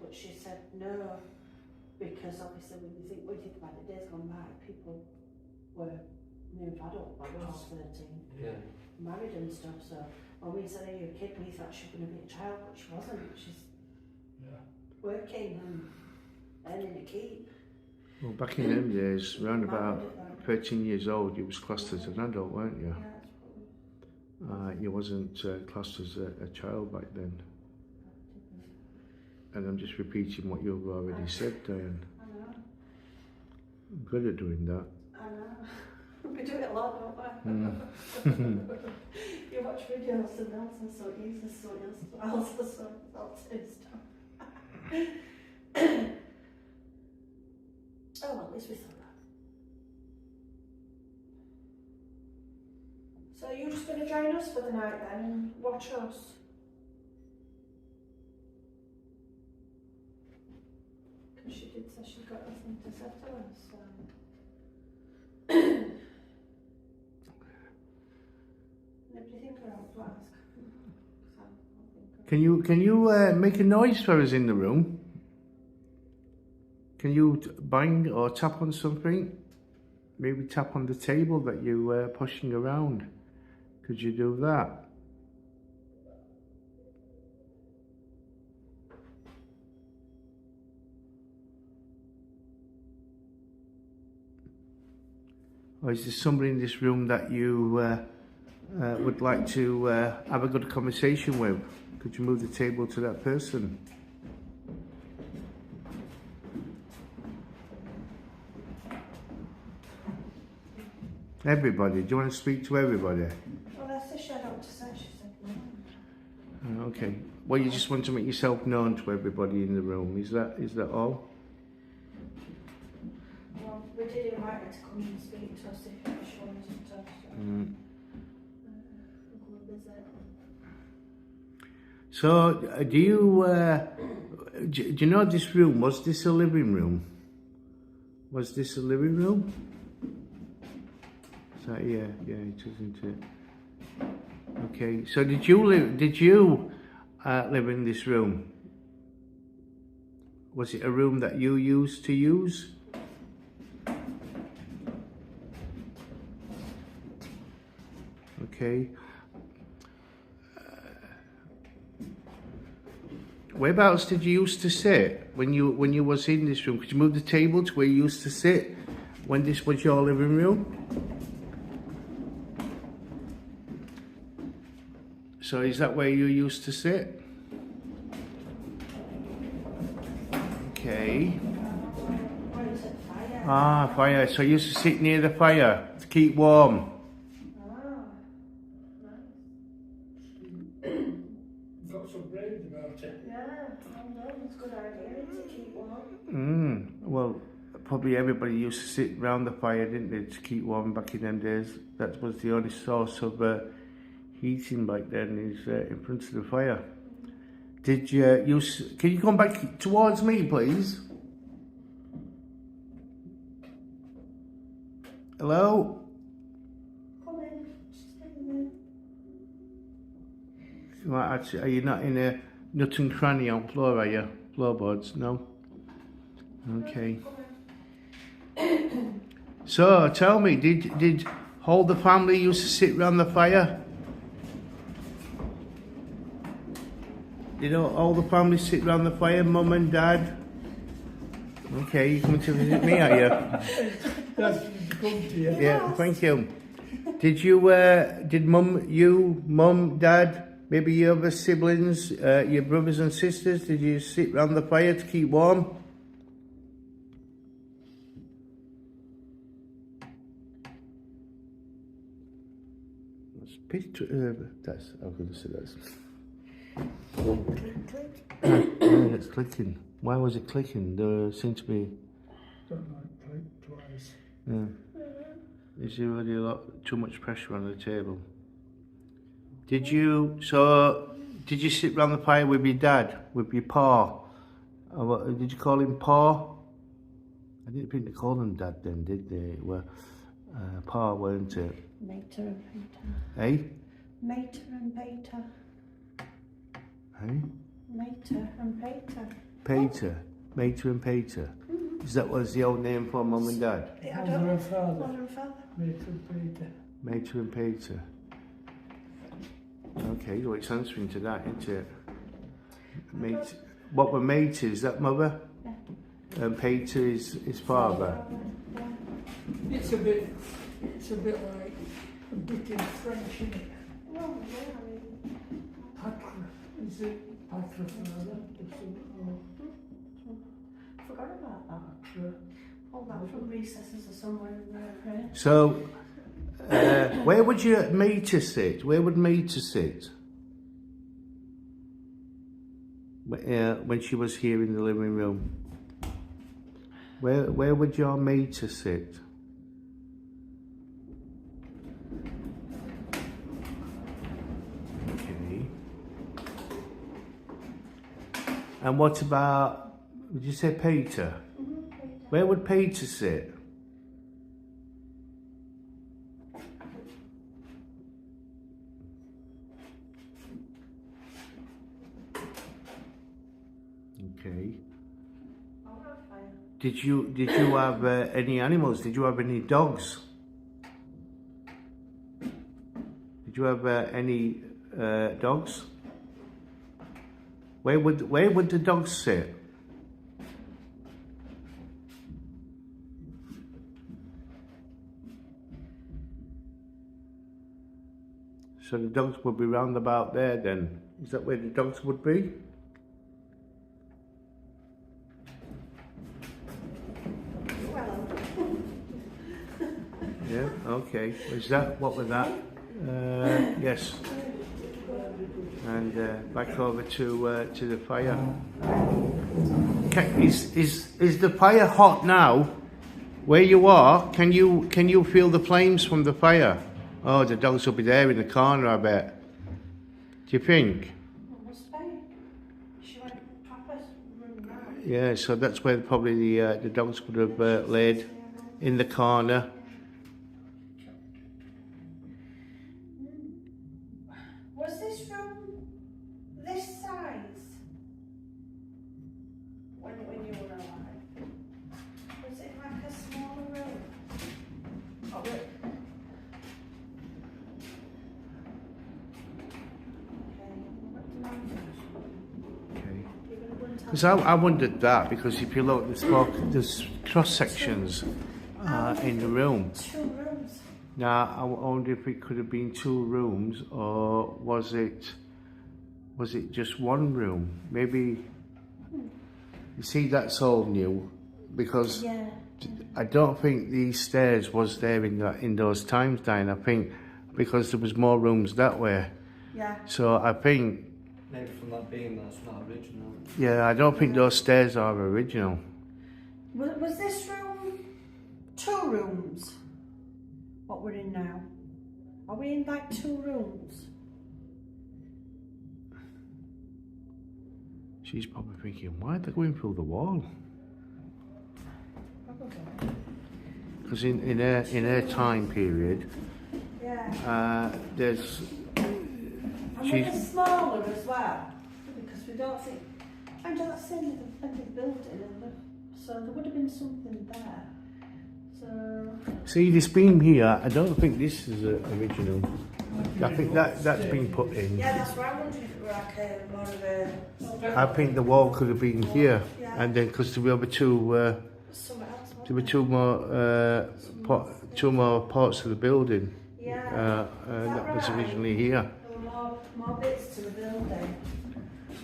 But she said no, because obviously when you think about it, days gone by, people were new adult, like 12, 13, married and stuff. So when we said, are you a kid, we thought she was going to be a child, but she wasn't. She's working and earning a keep. Well, back in them days, around about 13 years old, you was classed as an adult, weren't you? You wasn't classed as a child back then. And I'm just repeating what you've already said, Diane. I know. I'm good at doing that. I know. We do it a lot, don't we? You watch videos and else and so easy, so else and so stuff. Oh, well, at least we thought that. So you're just going to join us for the night then and watch us? Because she did say she's got nothing to say to us, so... Everything around to ask. Can you make a noise for us in the room? Can you bang or tap on something? Maybe tap on the table that you were pushing around. Could you do that? Or is there somebody in this room that you would like to have a good conversation with? Could you move the table to that person? Everybody? Do you want to speak to everybody? Well, that's the shadow to say, she said no. Okay. Well, you just want to make yourself known to everybody in the room. Is that all? Well, we did invite her to come and speak to us if she wanted to. So, do you know this room? Was this a living room? Was this a living room? So, yeah, it isn't it? Okay. So, did you live in this room? Was it a room that you used to use? Okay. Whereabouts did you used to sit when you was in this room? Could you move the table to where you used to sit when this was your living room? So is that where you used to sit? Okay. Ah, fire. So you used to sit near the fire to keep warm. Well, probably everybody used to sit round the fire, didn't they, to keep warm back in them days. That was the only source of heating back then, is in front of the fire. Did you can you come back towards me, please? Hello? Come in, just in there. Right, are you not in a nut and cranny on floor, are you? Floorboards, no? Okay. So, tell me, did all the family used to sit round the fire? Did all the family sit round the fire, mum and dad? Okay, you coming to visit me, are you? That's to come to you. Yeah, thank you. Did mum, dad, maybe your other siblings, your brothers and sisters, did you sit round the fire to keep warm? That's, I'm going to say that's. Yeah, it's clicking. Why was it clicking? There seemed to be. Don't like click twice. Yeah. Is there really too much pressure on the table? Did you sit round the fire with your dad, with your pa? Did you call him pa? I didn't think they called him dad then, did they? Well, pa, weren't it? Mater and Peter. Eh? Mater and Peter. Eh? Mater and Peter. Peter. Mater and Peter. Is that was the old name for mum and dad? Yeah, Mother and father. Mother and father. Mate and Peter. Mater and Peter. Okay, well it's answering to that, isn't it? Mate. What were Mater? Is that mother? Yeah. And Peter is father. Yeah. It's a bit like a bit in French, isn't it? Well, yeah, I mean, Patre. Is it patre father? forgot about that. Patre. All that from recesses or somewhere in there. So, where would your Mater sit? Where would Mater sit? When she was here in the living room. Where would your Mater sit? Okay. And what about, did you say Peter? Where would Peter sit? Okay. Did you have any animals? Did you have any dogs? Did you have any dogs? Where would the dogs sit? So the dogs would be round about there then. Is that where the dogs would be? Yeah, okay. Was that, what was that? Yes. And back over to the fire. Is the fire hot now? Where you are, can you feel the flames from the fire? Oh, the dogs will be there in the corner, I bet. Do you think? Yeah, so that's where probably the dogs would have laid, in the corner. Was this room this size when you were alive? Was it like a smaller room? Oh, wait. Because I wondered that, because if you look, there's cross sections in the room. 2 rooms. Now I wonder if it could have been 2 rooms, or was it just 1 room? Maybe. You see, that's all new, because I don't think these stairs was there in those times, Diane. I think because there was more rooms that way. Yeah. So I think. Maybe from that beam, that's not original. Yeah, I don't think those stairs are original. Was this room 2 rooms? What we're in now? Are we in like 2 rooms? She's probably thinking, why are they going through the wall? Because in her time period, there's And when it's smaller as well, because we don't think, and that's the end of the building, so there would have been something there. So. See this beam here, I don't think this is original. I think that's been put in. Yeah, that's why I'm wondering if it were like more of a... I think the wall could have been here, yeah. and then because there were two more parts of the building. Yeah. That was originally here. There were more bits to the building.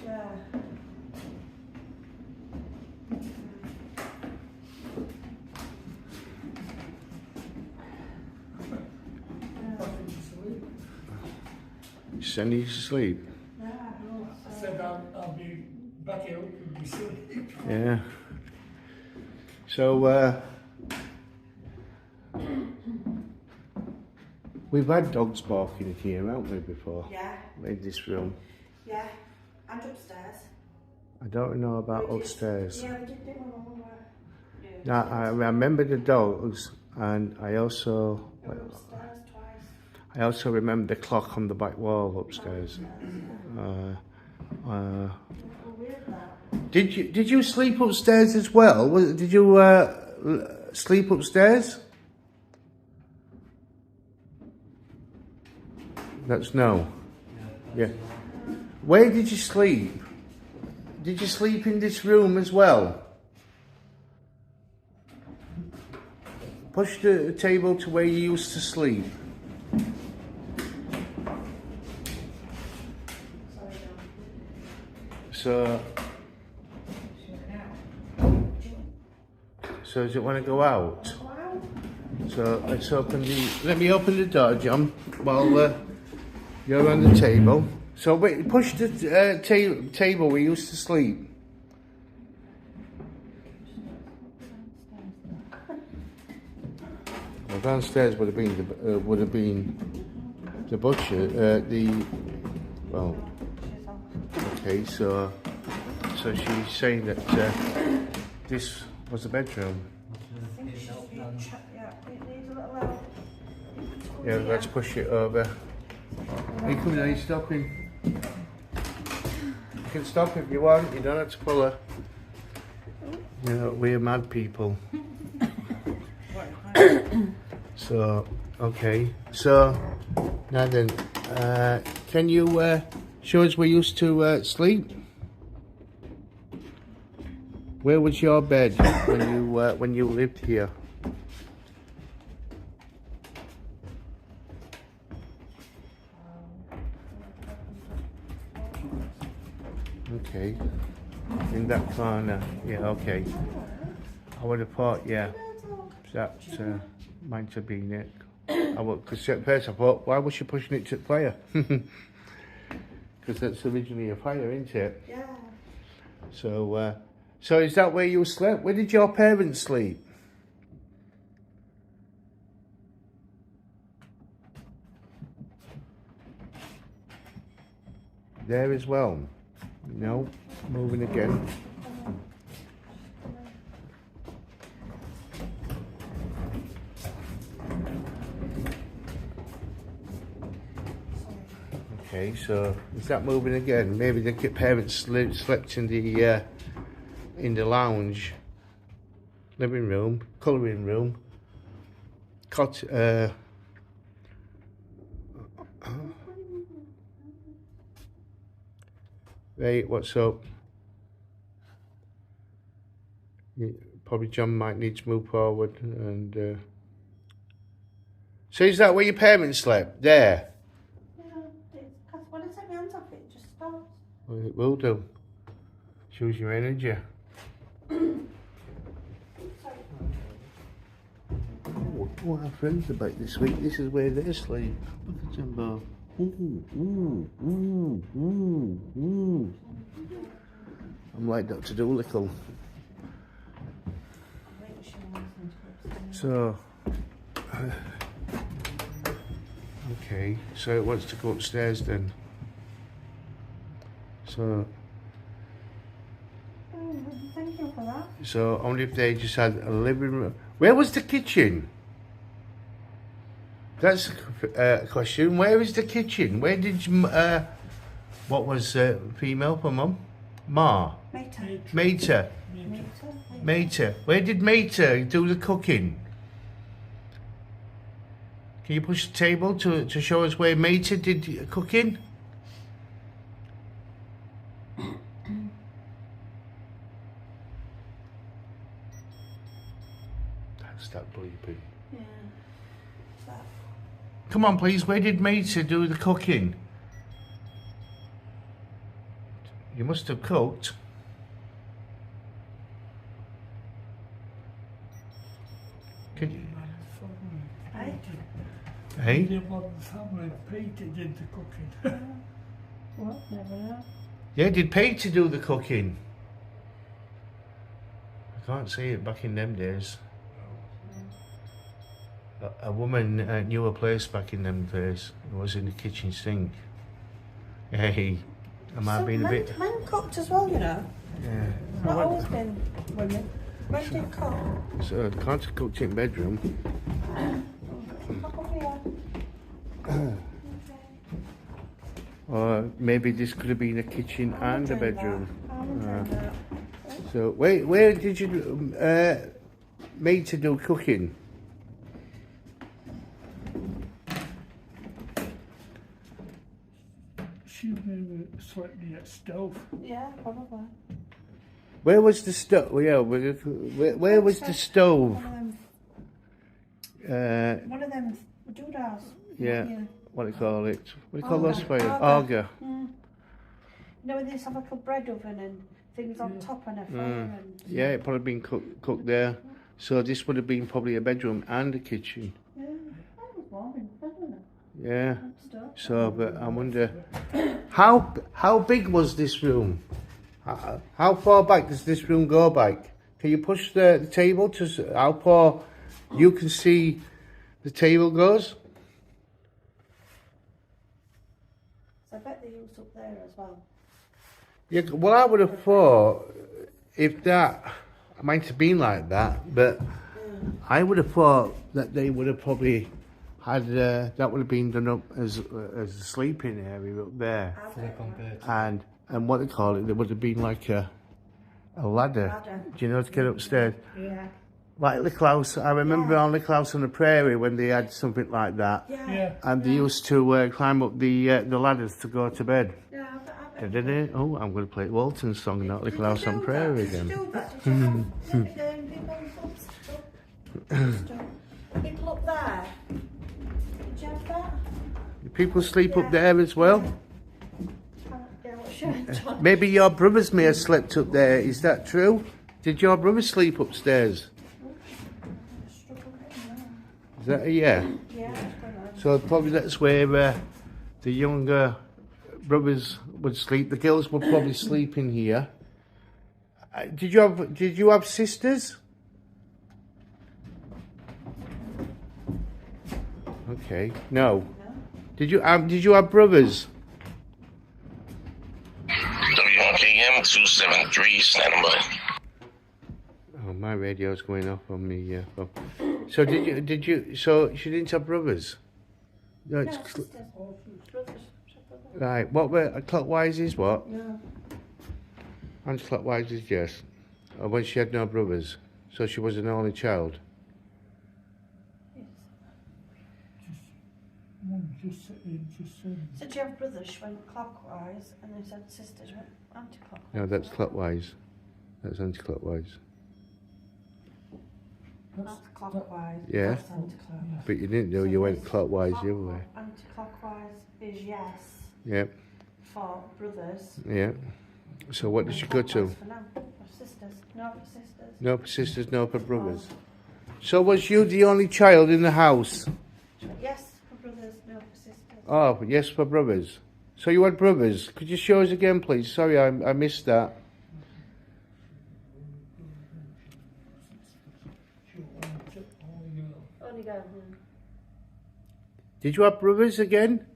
Yeah. Sending you to sleep. Yeah. I said I'll be back here and be silly. Yeah. So we've had dogs barking here, haven't we, before? Yeah. In this room. Yeah. And upstairs. I don't know about upstairs. Yeah, we did do one. Now, I remember the dogs, and I also Upstairs twice. I also remember the clock on the back wall upstairs. Weird that. Did you sleep upstairs as well? Did you sleep upstairs? That's no. Yeah. Where did you sleep? Did you sleep in this room as well? Push the table to where you used to sleep. So does it want to go out? So let me open the door, John, while you're on the table. So wait, push the table we used to sleep. Well, downstairs would have been the butcher. Well. Okay, so she's saying that this was the bedroom. Yeah, let's push it over. Are you coming? Are you stopping? You can stop if you want. You don't have to pull her. You know, we're mad people. So, okay. So, now then, can you show us where you used to sleep? Where was your bed when you lived here? Okay, in that corner. Yeah, okay. I would have thought, yeah, that might have been it. Because at first I thought, why was she pushing it to the fire? Because that's originally a fire, isn't it? Yeah. So is that where you slept? Where did your parents sleep? There as well. No, moving again. Okay, so is that moving again? Maybe the parents slept in the lounge, living room, colouring room, Right, what's up? Probably John might need to move forward and so is that where your parents slept? There? Because when I take my hands off it just stops. Well, it will do. Shows your energy. What our friends about this week, this is where they sleep. Look at them both. I'm like Dr. Dolittle. So, okay, so it wants to go upstairs then. So, Thank you for that. so only if they just had a living room. Where was the kitchen? That's a question. Where is the kitchen? Where did What was female for mum? Ma. Mater. Mater. Mater. Where did Mater do the cooking? Can you push the table to show us where Mater did cooking? That's that bleeping. Yeah. That. Come on, please. Where did Mater do the cooking? You must have cooked. Can you? Hey? The modern family, Peter did the cooking. What? Never know. Yeah, did Peter do the cooking? I can't see it back in them days. A woman knew a place back in them days. It was in the kitchen sink. Hey, am I being a bit... Men cooked as well, you know. Yeah. Not always been women. Men did cook. So I can't have cooked in bedroom. Cook over here. Or maybe this could have been a kitchen and a bedroom. That. So where did you make to do cooking? She maybe slept near a stove. Yeah, probably. Where was the stove? Yeah, where was the stove? One of them doodads. Yeah. What do you call it? What do you call those fires? Auger. Auger. You know, when they used to have like a bread oven and things on top and a fire and... Yeah, it probably been cooked there. So this would have been probably a bedroom and a kitchen. Yeah, that was warm, wasn't it? Yeah. And stuff. So, but I wonder, how big was this room? How far back does this room go back? Can you push the table to how far you can see the table goes? So I bet they used up there as well. Yeah, well, I would have thought if that might have been like that, but I would have thought that they would have probably had that would have been done up as a sleeping area up there, and what they call it, there would have been like a ladder. Do you know, to get upstairs? Yeah. Like Little House, I remember on Little House on the Prairie when they had something like that, and they used to climb up the ladders to go to bed. Yeah, Oh, I'm going to play Walton's song, not Little House on Prairie again. People up there. Did you have that? People sleep up there as well. Yeah, what's your Maybe your brothers may have slept up there. Is that true? Did your brothers sleep upstairs? Is that yeah? Yeah. So probably that's where the younger brothers would sleep. The girls would probably sleep in here. Did you have sisters? Okay. No. Did you have brothers? WRKM 273 standing by. Oh, my radio's going off on me. Phone. So did you? So she didn't have brothers? No, it's sisters. Brothers. right. What were clockwise is what? No. Anti-clockwise is yes. Or when she had no brothers, so she was an only child. Yes. Just said. So do you have brothers? She went clockwise, and they said sisters went anti-clockwise. No, that's clockwise. That's anti-clockwise. That's clockwise. Yeah. That's anti-clockwise. But you didn't know you went clockwise the other way. Anti-clockwise is yes Yep. for brothers. Yeah. So what did you go to? For now, for sisters. No for sisters. No for sisters, no for brothers. So was you the only child in the house? Yes for brothers, no for sisters. Oh, yes for brothers. So you had brothers. Could you show us again, please? Sorry, I missed that. Only go. Did you have brothers again?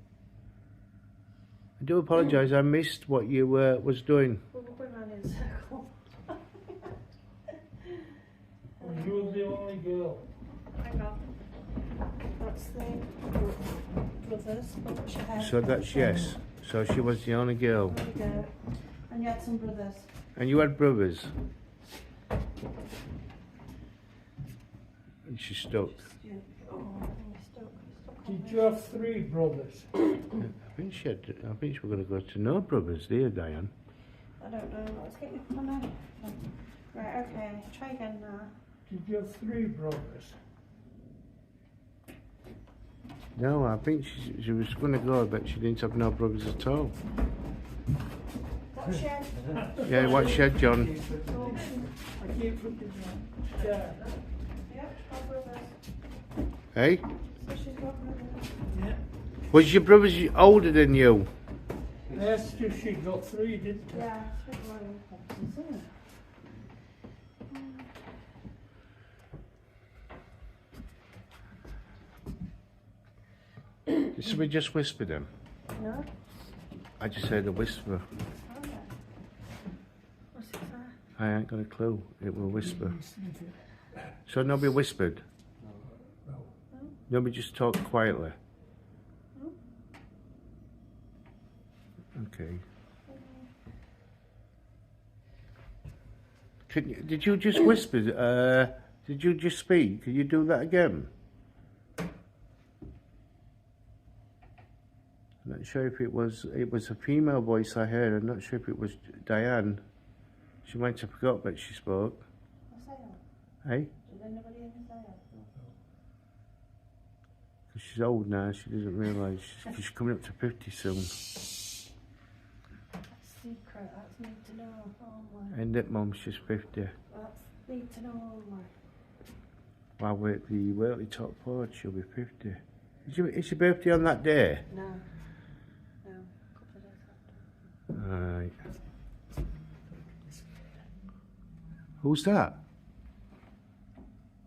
I do apologise. I missed what you was doing. We're going around in a circle. You were the only girl. Hang on. That's the brothers. What's your head? So that's yes. So she was the only girl. There you go. And you had some brothers. And you had brothers. And she's stuck. Yeah. Oh, you're stuck. Did you have 3 brothers? I think she was going to go to no brothers, dear Diane. I don't know. Let's get you on now. Right, okay. Try again now. Did you have 3 brothers? No, I think she was going to go, but she didn't have no brothers at all. What shed? Yeah, what shed, John? I keep looking at that. Yeah, got brothers. Hey? So she's got brothers. Yeah. Was your brothers older than you? Yes, she got 3, didn't she? Yeah, it's a bit worrying purposes, isn't it? Did somebody just whisper them? No? I just heard a whisper. Oh, yeah. What's it say? I ain't got a clue. It will whisper. Sniff it. So nobody whispered? No. Nobody just talked quietly? No. Okay. Did you just whisper? Did you just speak? Can you do that again? I'm not sure if it was a female voice I heard. I'm not sure if it was Diane. She might have forgot, but she spoke. What's that? Hey? Did anybody hear me say that? Because she's old now, she doesn't realise. She's coming up to 50 soon. That's secret. That's need to know only. And that mum, she's 50. That's need to know only. While we're at the Whaley Top Forge, she'll be 50. Is your birthday on that day? No. No. A couple of days after. Alright. Who's that?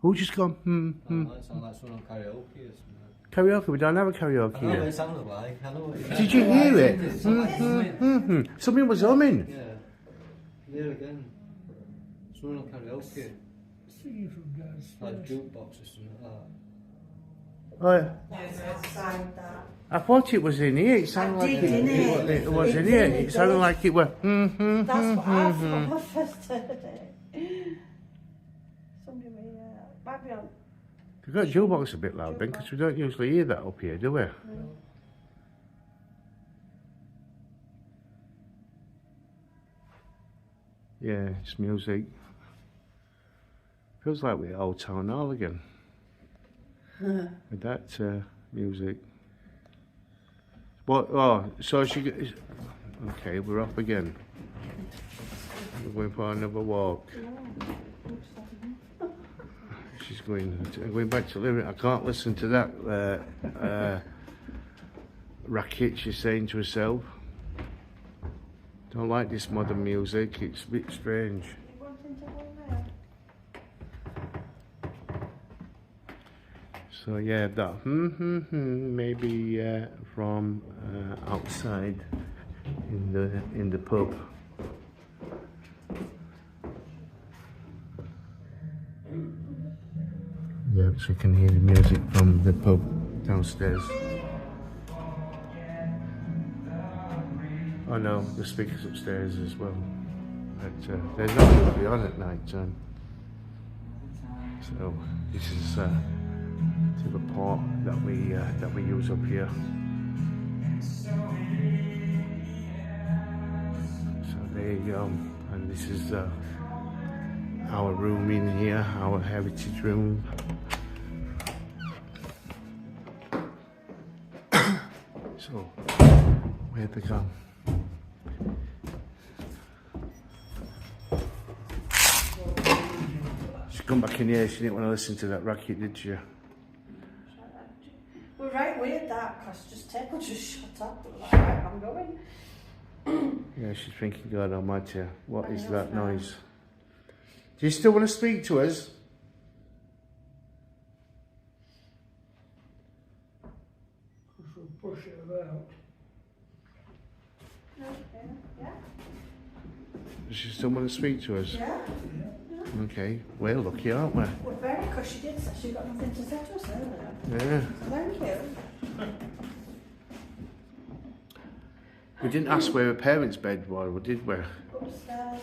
Who just gone, That sounds like someone on karaoke or something. Karaoke? We don't have a karaoke I know what here. it sounded like. I know what it Did you hear it? It's like- Somebody was humming. Yeah. There again. Someone on karaoke. Singing from Like downstairs. jukebox or something like that. Oh, That's outside that. I thought it was in here. It sounded like did, didn't it was in here. It sounded like it was. That's what I thought when I first heard it. Somebody might be on. We've got jukebox a bit loud then, because we don't usually hear that up here, do we? Yeah, it's music. Feels like we're at Old Town Hall again. With that music. What? Oh, so she. Okay, we're off again. We're going for another walk. She's going back to living. I can't listen to that racket she's saying to herself. Don't like this modern music. It's a bit strange. So yeah, that maybe from outside in the pub. Yeah, so you can hear the music from the pub downstairs. Oh no, the speakers upstairs as well. But they're not going to be on at night time. So this is the port that we use up here. So there you go, and this is our room in here, our heritage room. So where'd they go? She come back in here. She didn't want to listen to that racket, did she? We're right weird that, because just take just shut up. We're like, right, I'm going. Yeah, she's thinking, God almighty, what is that noise? Do you still want to speak to us? Push it about. Yeah. Does she still want to speak to us? Yeah. Okay, we're lucky, aren't we? We're very, because she did say she got nothing to say to us earlier. Yeah. So thank you. We didn't ask where her parents' bed was, did we? Upstairs.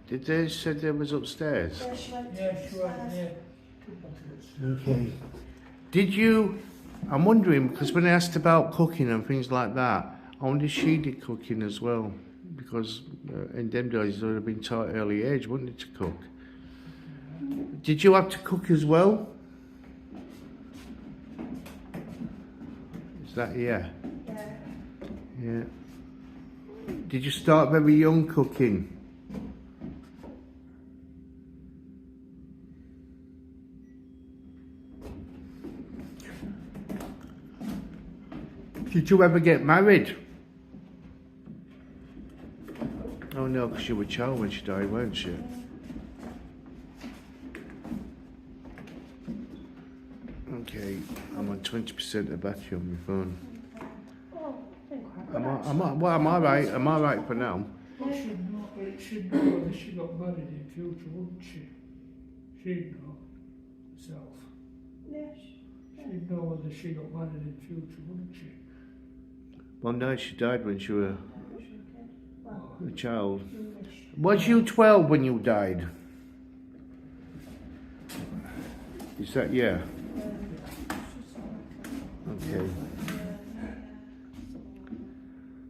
Did they say they was upstairs? Yeah, she went Yeah, she went upstairs. there. Okay. Did you? I'm wondering because when I asked about cooking and things like that, I wonder if she did cooking as well, because in them days they would have been taught at early age, wouldn't it, to cook? Did you have to cook as well? Is that yeah? Yeah. Yeah. Did you start very young cooking? Did you ever get married? Oh no, because you were a child when she died, weren't you? Okay, I'm on 20% of battery on my phone. Oh, I think quite Well, am I right? Am I right for now? Well, she'd know whether she got married in future, wouldn't she? She'd know herself. Yeah. She'd know whether she got married in future, wouldn't she? Well, no, she died when she was Well, a child. English. Was you 12 when you died? Is that yeah? Okay.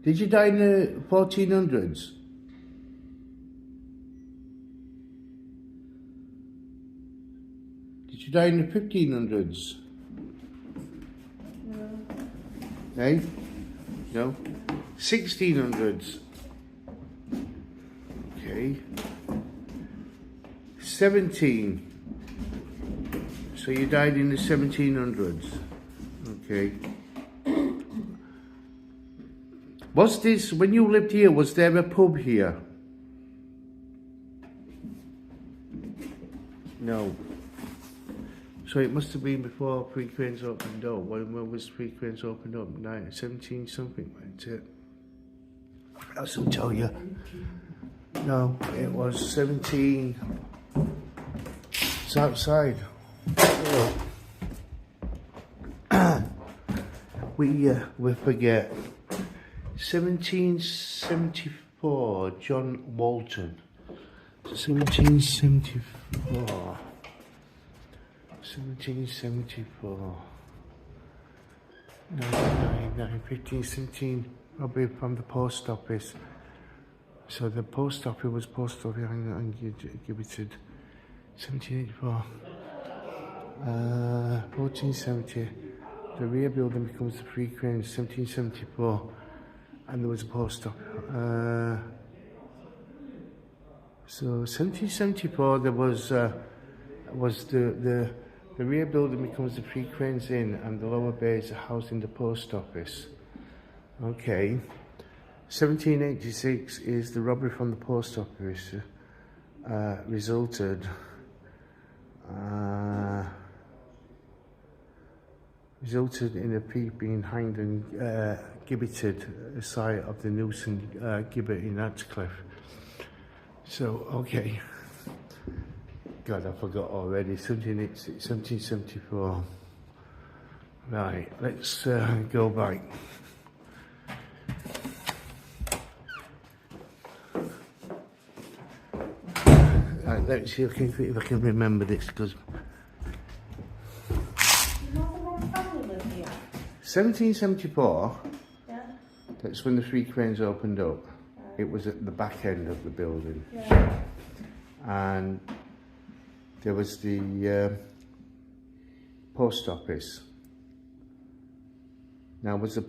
Did you die in the 1400s? Did you die in the 1500s? No. Eh? No? 1600s? Okay. 17. So you died in the 1700s? Okay. Was this, when you lived here, was there a pub here? No. So it must have been before Three Cranes opened up. When was Three Cranes opened up? 17 something, wasn't it? I'll tell you. No, it was 17. It's outside. We forget. 1774, John Walton. 1774. 1774. 1999, 15, 17, probably from the post office. So the post office was post office and gibbeted. 1784. 1470. The rear building becomes the Three Cranes, 1774. And there was a post office. So 1774 there was the rear building becomes the Three Cranes Inn and the lower bay is housed in the post office. Okay. 1786 is the robbery from the post office resulted in a thief being hanged and gibbeted side of the Newson gibbet in Atcliffe. So, okay. God, I forgot already. 1774. Right, let's go back. Right, let's see if I can remember this, because 1774, Yeah. that's when the Three Cranes opened up. It was at the back end of the building. Yeah. And there was the post office. Now, was the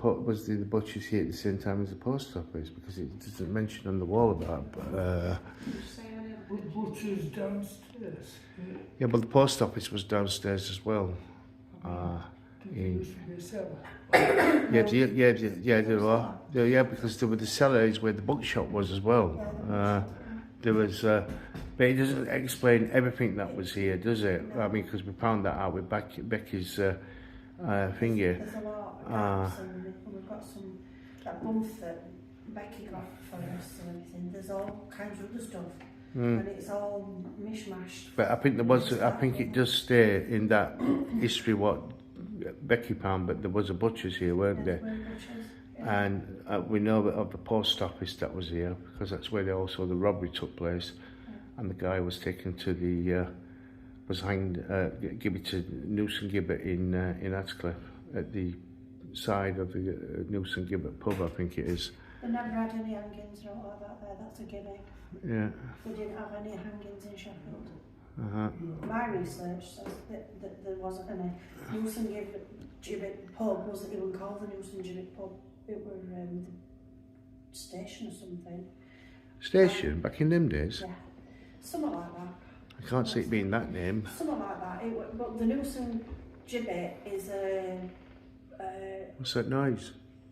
butcher's here at the same time as the post office? Because it doesn't mention on the wall about Butcher's downstairs. yeah, but the post office was downstairs as well. There used to be a cellar. Yeah, there were. Yeah, because there were the cellar is where the bookshop was as well. There was, but it doesn't explain everything that was here, does it? I mean, because we found that out with Becky's thing here. There's a lot of gaps and we've got some, that bump that Becky got for us and everything. There's all kinds of other stuff. And it's all mishmashed. But I think there was. I think it does stay in that history what Becky found. But there was a butcher's here, weren't there? And we know that of the post office that was here, because that's where also the robbery took place. And the guy was taken to the, was hanged, given to Noose and Gibbet in Atcliffe, at the side of the Noose and Gibbet pub, I think it is. They never had any hangings or all like that there, that's a gimmick. Yeah. We didn't have any hangings in Sheffield. Uh-huh. My research says that there wasn't any. Noose and Gibbet pub wasn't even called the Noose and Gibbet pub. It was the station or something. Station, back in them days? Yeah. Something like that. I can't see it being that name. Something like that. But the Noose and Gibbet is What's that noise?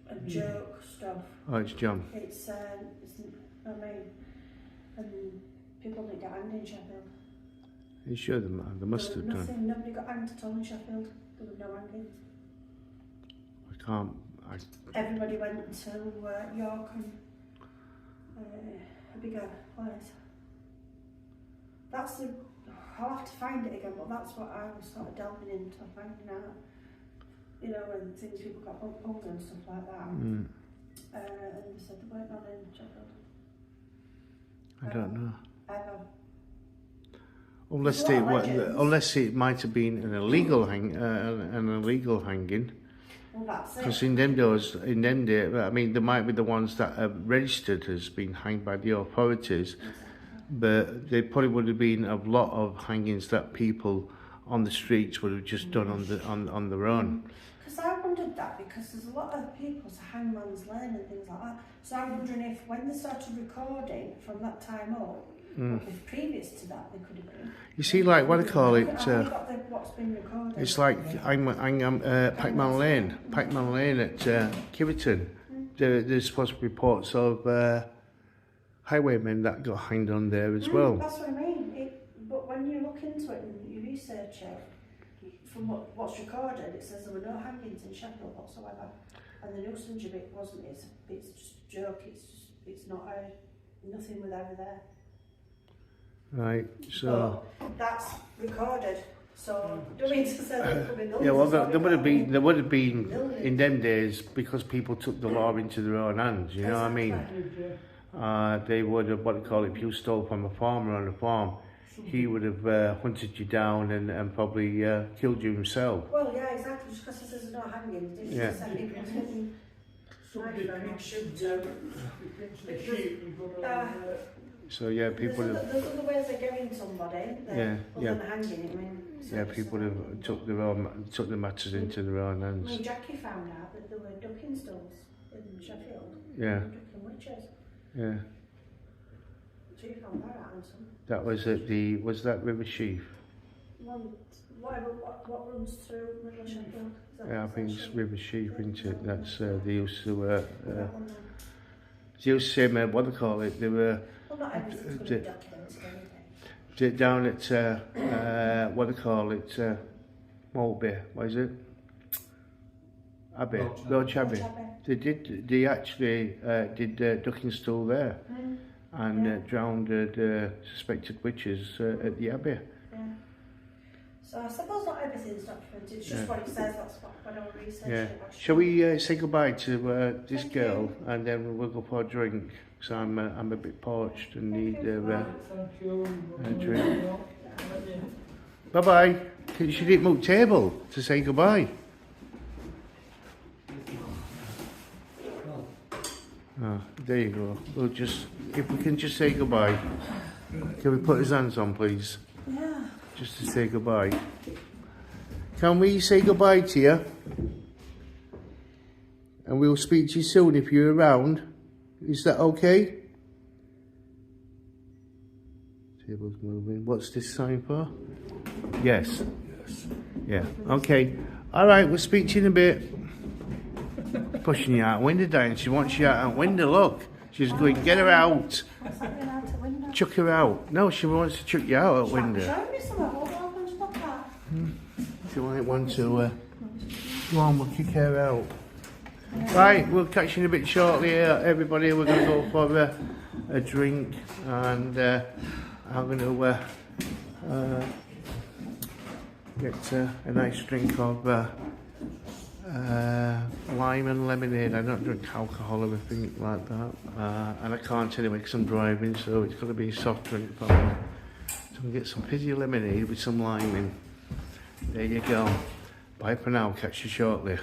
a joke stuff. Oh, it's John. It's I mean, and people didn't get hanged in Sheffield. Are you sure they must have done? Nobody got hanged at all in Sheffield. There were no hangings. I can't. Everybody went to York and a bigger place. That's the. I'll have to find it again, but that's what I was sort of delving into, finding out. You know, when things people got hung and stuff like that. And they said they weren't on in Sheffield. I don't know. Ever. Unless it might have been an illegal hanging. Well, that's it. Because in them days, I mean, there might be the ones that are registered as being hanged by the authorities, but there probably would have been a lot of hangings that people on the streets would have just done on their own. Because I wondered that, because there's a lot of people to Hangman's Lane and things like that. So I'm wondering if when they started recording from that time up, if previous to that they could have been. You see, like what I call it, what's been recorded. it's like Packman Lane at Kiverton. There's supposed to be reports of highwaymen that got hanged on there as well. That's what I mean. But when you look into it and you research it, from what's recorded, it says there were no hangings in Sheffield whatsoever, and the Noose and Gibbet wasn't. It's just a joke. It's not nothing was ever there. Right, so but that's recorded. So don't mean to say there could be millions. yeah, well, there would have been in them days, because people took the law into their own hands. You know what I mean? They would have, what they call it, if you stole from a farmer on a farm, he would have hunted you down and probably killed you himself. Well, yeah, exactly. Just because there's no hanging, didn't yeah. So yeah, people there's other ways of getting somebody. Other than hanging. I mean, yeah, people have took the matters into their own hands. I mean, Jackie found out that there were ducking stalls in Sheffield. Yeah. Ducking witches. Yeah. She found that out. That was at was that River Sheaf? What runs through River Sheffield? Yeah, I think it's River Sheaf, isn't it? That's they used to they used to say, what they call it? They were down at what they call it? Maltby. What is it? Abbey, Roach Abbey. They actually did ducking stool there, and drowned suspected witches at the Abbey. Yeah. So I suppose not everything's documented. It's just what it says. That's what I researched. Yeah. Shall we say goodbye to this girl, and then we'll go for a drink? So I'm a bit parched and need a drink. Bye bye. She didn't move table to say goodbye. Oh, there you go. We'll just, if we can just say goodbye. Can we put his hands on, please? Yeah. Just to say goodbye. Can we say goodbye to you? And we'll speak to you soon if you're around. Is that okay? Table's moving. What's this sign for? Yes. Yes. Yeah. Okay. All right. We'll speak to you in a bit. Pushing you out the window, Diane. She wants you out the window. Look. She's going. Get her out. Chuck her out. No, she wants to chuck you out the window. Show me some of what If you might want to, go on, we'll kick her out. Right, we'll catch you in a bit shortly, everybody. We're going to go for a drink, and I'm going to get a nice drink of wine lime and lemonade. I don't drink alcohol or anything like that. And I can't anyway because I'm driving, so it's got to be a soft drink for me. So I'm going to get some fizzy lemonade with some lime in. There you go. Bye for now, catch you shortly.